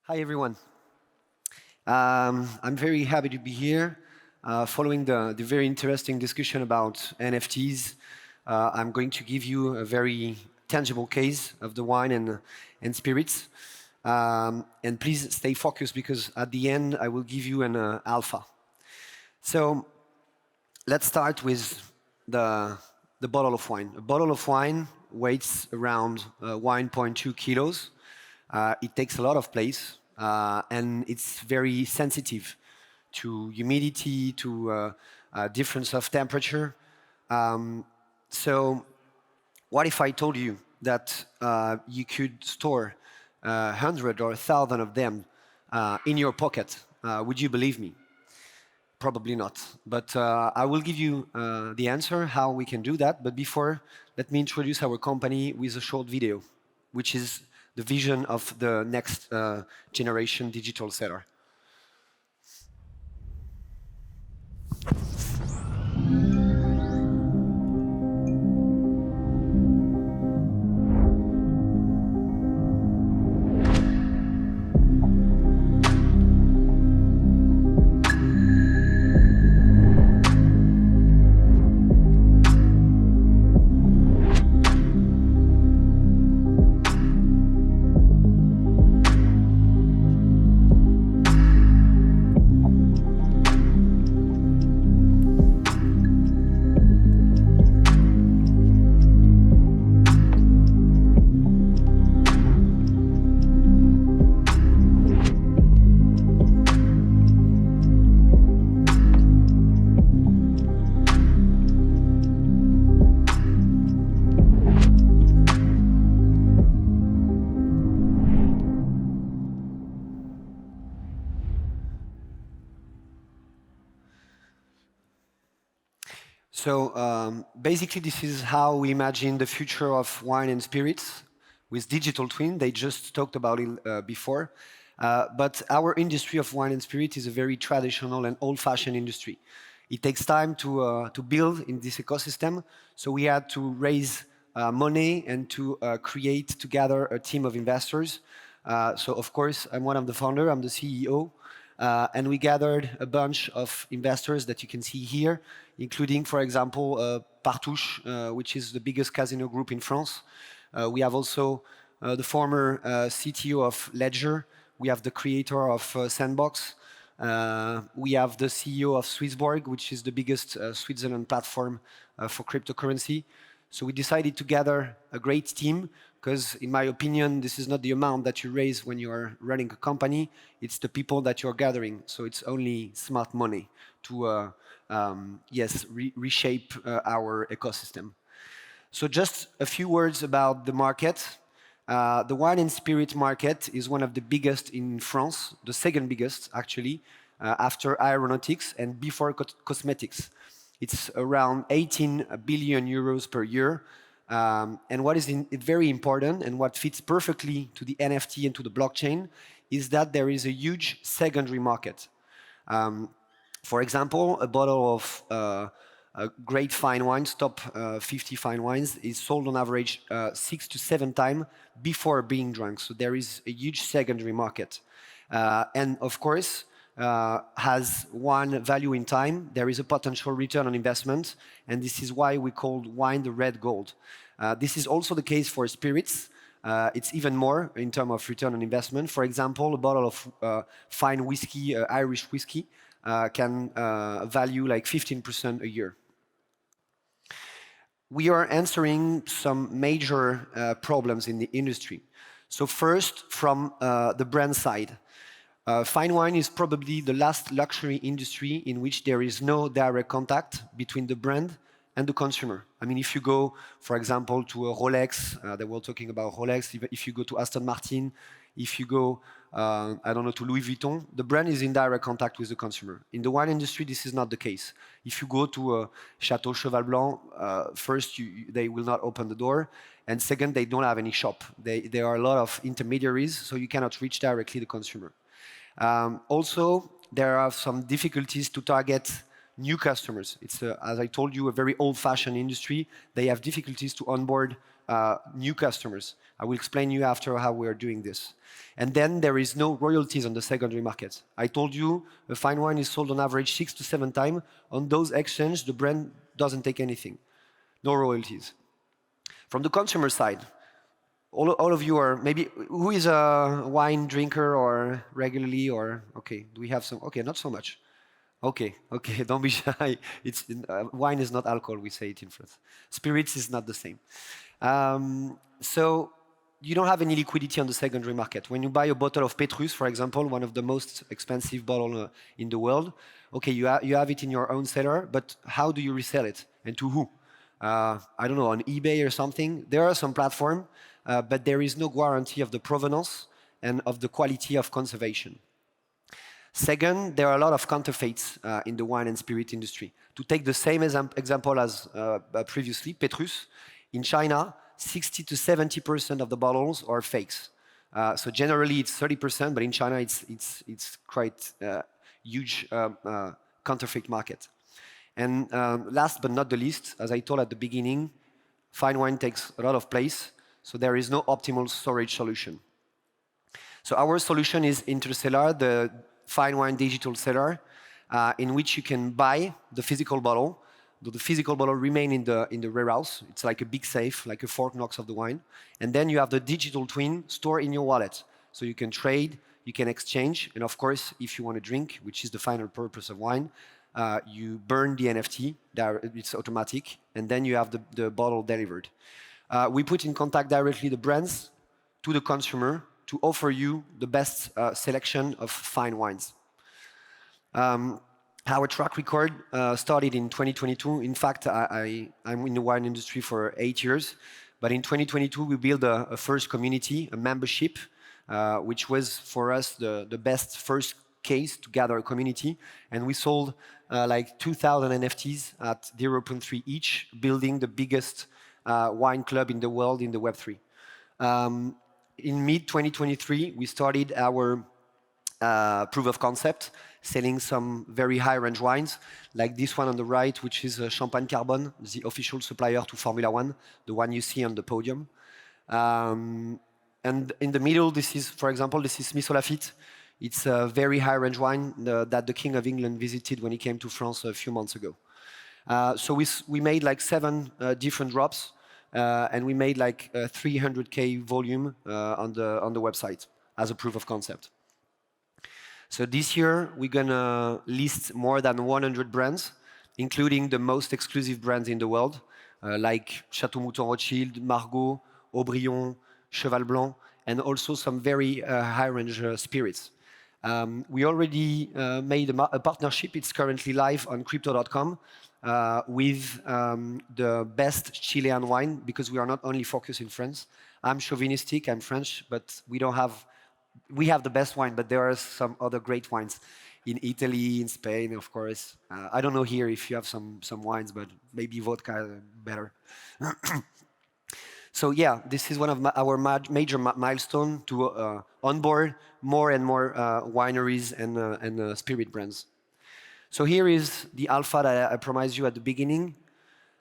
Hi, everyone. I'm very happy to be here. Following the very interesting discussion about NFTs, I'm going to give you a very tangible case of the wine and spirits. And please stay focused because at the end, I will give you an alpha. So let's start with the bottle of wine. A bottle of wine weighs around 1.2 kilos. It takes a lot of place, and it's very sensitive to humidity, to difference of temperature. So what if I told you that you could store 100 or 1,000 of them in your pocket? Would you believe me? Probably not. But I will give you the answer, how we can do that. But before, let me introduce our company with a short video, which is the vision of the next generation digital seller. So basically, this is how we imagine the future of wine and spirits with digital twin. They just talked about it before. But our industry of wine and spirit is a very traditional and old-fashioned industry. It takes time to build in this ecosystem. So we had to raise money and to create together a team of investors. So of course, I'm one of the founder. I'm the CEO. And we gathered a bunch of investors that you can see here, including, for example, Partouche, which is the biggest casino group in France. We have also the former CTO of Ledger. We have the creator of Sandbox. We have the CEO of Swissborg, which is the biggest Switzerland platform for cryptocurrency. So we decided to gather a great team because, in my opinion, this is not the amount that you raise when you are running a company. It's the people that you're gathering. So it's only smart money to, reshape our ecosystem. So just a few words about the market. The wine and spirit market is one of the biggest in France, the second biggest, actually, after aeronautics and before cosmetics. It's around 18 billion euros per year. And what is very important and what fits perfectly to the NFT and to the blockchain is that there is a huge secondary market. For example, a bottle of great fine wines, top 50 fine wines, is sold on average 6 to 7 times before being drunk. So there is a huge secondary market. And of course, has one value in time, there is a potential return on investment, and this is why we call wine the red gold. This is also the case for spirits. It's even more in terms of return on investment. For example, a bottle of fine whiskey, Irish whiskey, can value like 15% a year. We are answering some major problems in the industry. So first, from the brand side. Fine wine is probably the last luxury industry in which there is no direct contact between the brand and the consumer. I mean, if you go, for example, to a Rolex, they were talking about Rolex, if you go to Aston Martin, if you go, I don't know, to Louis Vuitton, the brand is in direct contact with the consumer. In the wine industry, this is not the case. If you go to Château Cheval Blanc, first, they will not open the door. And second, they don't have any shop. There are a lot of intermediaries, so you cannot reach directly the consumer. Also, there are some difficulties to target new customers. It's, as I told you, a very old-fashioned industry. They have difficulties to onboard new customers. I will explain you after how we are doing this. And then there is no royalties on the secondary market. I told you a fine wine is sold on average 6 to 7 times. On those exchanges, the brand doesn't take anything. No royalties. From the consumer side, all of you are maybe, who is a wine drinker or regularly or, okay, do we have some, okay, not so much. Okay, don't be shy. Wine is not alcohol, we say it in France. Spirits is not the same. So you don't have any liquidity on the secondary market. When you buy a bottle of Petrus, for example, one of the most expensive bottles in the world, okay, you have it in your own cellar, but how do you resell it and to who? I don't know, on eBay or something. There are some platforms, but there is no guarantee of the provenance and of the quality of conservation. Second, there are a lot of counterfeits in the wine and spirit industry. To take the same example as previously, Petrus, in China, 60 to 70% of the bottles are fakes. So generally it's 30%, but in China it's quite huge counterfeit market. And last but not the least, as I told at the beginning, fine wine takes a lot of place, so there is no optimal storage solution. So our solution is Intercellar, the fine wine digital cellar, in which you can buy the physical bottle. The physical bottle remain in the warehouse. It's like a big safe, like a Fort Knox of the wine. And then you have the digital twin stored in your wallet. So you can trade, you can exchange, and of course, if you want to drink, which is the final purpose of wine, you burn the NFT, it's automatic, and then you have the bottle delivered. We put in contact directly the brands to the consumer to offer you the best selection of fine wines. Our track record started in 2022. In fact, I'm in the wine industry for 8 years, but in 2022 we built a first community, a membership, which was for us the best first case to gather a community, and we sold like 2,000 NFTs at 0.3 each, building the biggest wine club in the world in the Web3. In mid-2023, we started our proof of concept, selling some very high-range wines, like this one on the right, which is Champagne Carbone, the official supplier to Formula One, the one you see on the podium. And in the middle, this is, for example, this is Smith Haut Lafitte. It's a very high-range wine that the King of England visited when he came to France a few months ago. So we made like 7 different drops, and we made like 300K volume on the website as a proof of concept. So this year, we're going to list more than 100 brands, including the most exclusive brands in the world, like Château Mouton Rothschild, Margaux, Aubryon, Cheval Blanc, and also some very high-range spirits. We already made a partnership. It's currently live on crypto.com with the best Chilean wine, because we are not only focused in France. I'm chauvinistic, I'm French, but we have the best wine, but there are some other great wines in Italy, in Spain, of course. I don't know here if you have some wines, but maybe vodka better. So yeah, this is one of our major milestones to onboard more and more wineries and spirit brands. So here is the alpha that I promised you at the beginning.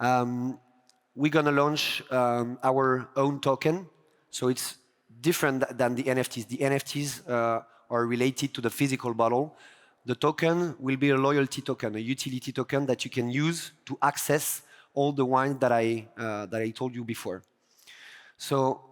We're going to launch our own token. So it's different than the NFTs. The NFTs are related to the physical bottle. The token will be a loyalty token, a utility token that you can use to access all the wines that I told you before. So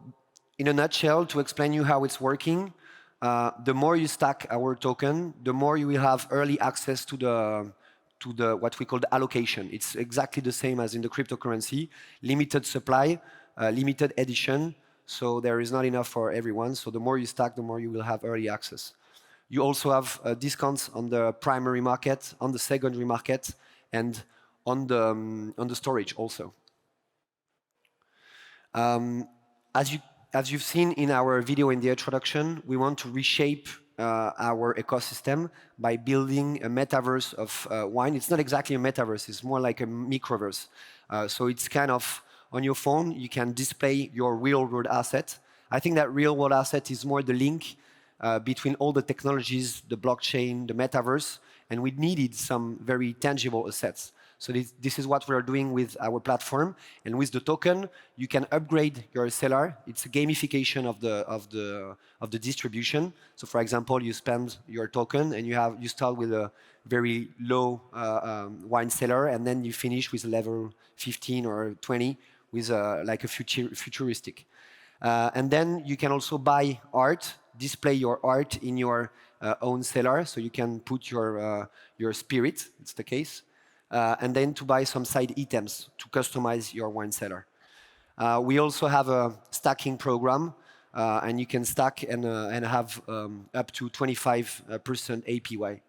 in a nutshell, to explain you how it's working, the more you stack our token, the more you will have early access to the what we call the allocation. It's exactly the same as in the cryptocurrency, limited supply, limited edition, so there is not enough for everyone. So the more you stack, the more you will have early access. You also have discounts on the primary market, on the secondary market, and on the storage also. As you've seen in our video in the introduction, we want to reshape our ecosystem by building a metaverse of wine. It's not exactly a metaverse, it's more like a microverse. So it's kind of, on your phone, you can display your real-world asset. I think that real-world asset is more the link between all the technologies, the blockchain, the metaverse, and we needed some very tangible assets. So this is what we are doing with our platform. And with the token, you can upgrade your cellar. It's a gamification of the distribution. So for example, you spend your token and you start with a very low wine cellar, and then you finish with a level 15 or 20 with like a futuristic. And then you can also buy art, display your art in your own cellar, so you can put your spirit, it's the case, and then to buy some side items to customize your wine cellar. We also have a stacking program, and you can stack and have up to 25% APY.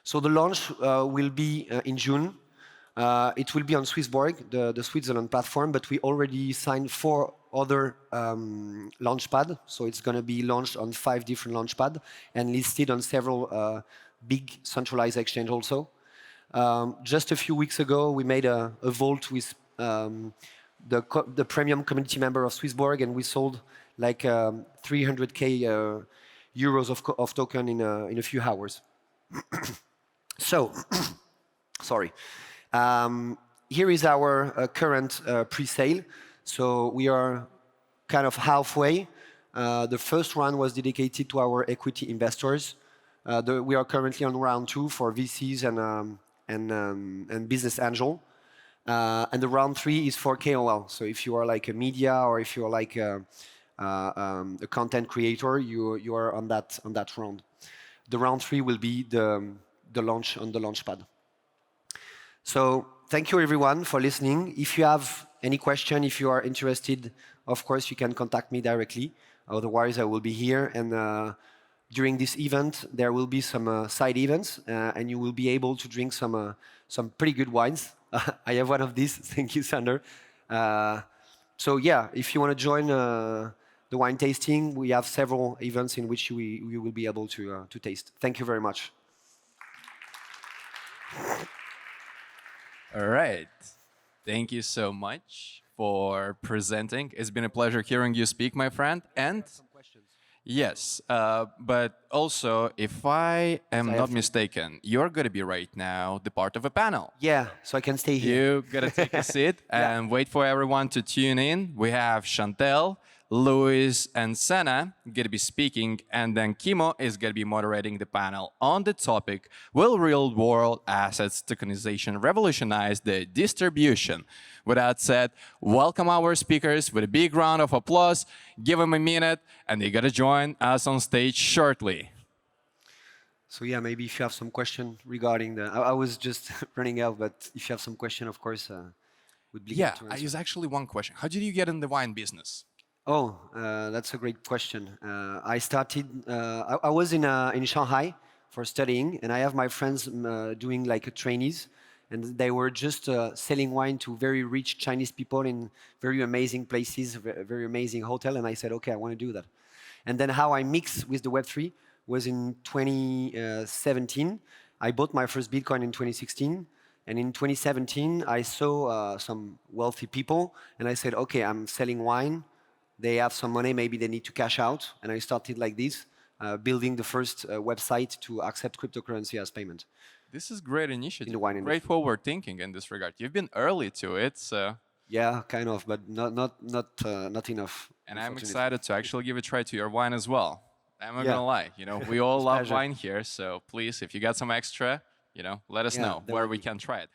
So the launch will be in June. It will be on Swissborg, the Switzerland platform, but we already signed 4 other launchpad. So it's going to be launched on 5 different launchpad and listed on several big centralized exchange also. Just a few weeks ago, we made a vault with the premium community member of Swissborg, and we sold like 300K euros of token in a few hours. So, sorry. Here is our current pre-sale. So we are kind of halfway. The first round was dedicated to our equity investors. We are currently on round 2 for VCs and business angel. And the round 3 is for KOL. So if you are like a media or if you are like a content creator, you are on that round. The round 3 will be the launch on the launchpad. So thank you everyone for listening. If you have any question, if you are interested, of course you can contact me directly. Otherwise I will be here, and during this event there will be some side events, and you will be able to drink some pretty good wines. I have one of these. Thank you, Sander. So yeah, if you want to join the wine tasting, we have several events in which you will be able to taste. Thank you very much. All right. Thank you so much for presenting. It's been a pleasure hearing you speak, my friend. And yes, but also, if I am not mistaken, you're going to be right now the part of a panel. Yeah, so I can stay here. You got to take a seat and wait for everyone to tune in. We have Chantel, Louis, and Senna going to be speaking, and then Kimo is going to be moderating the panel on the topic, will real-world assets tokenization revolutionize the distribution? With that said, welcome our speakers with a big round of applause. Give them a minute, and they're going to join us on stage shortly. So yeah, maybe if you have some question regarding the... I was just running out, but if you have some question, of course, would be glad to answer. There's actually one question. How did you get in the wine business? Oh, that's a great question. I started... I was in Shanghai for studying, and I have my friends doing like a trainees, and they were just selling wine to very rich Chinese people in very amazing places, very amazing hotel, and I said, okay, I want to do that. And then how I mixed with the Web3 was in 2017. I bought my first Bitcoin in 2016. And in 2017, I saw some wealthy people, and I said, okay, I'm selling wine. They have some money, maybe they need to cash out. And I started like this, building the first website to accept cryptocurrency as payment. This is great initiative. In the wine industry. Great forward thinking in this regard. You've been early to it, so... Yeah, kind of, but not enough. And I'm excited to actually give a try to your wine as well. I'm not gonna lie, we all love wine here, so please, if you got some extra, let us know where we can try it.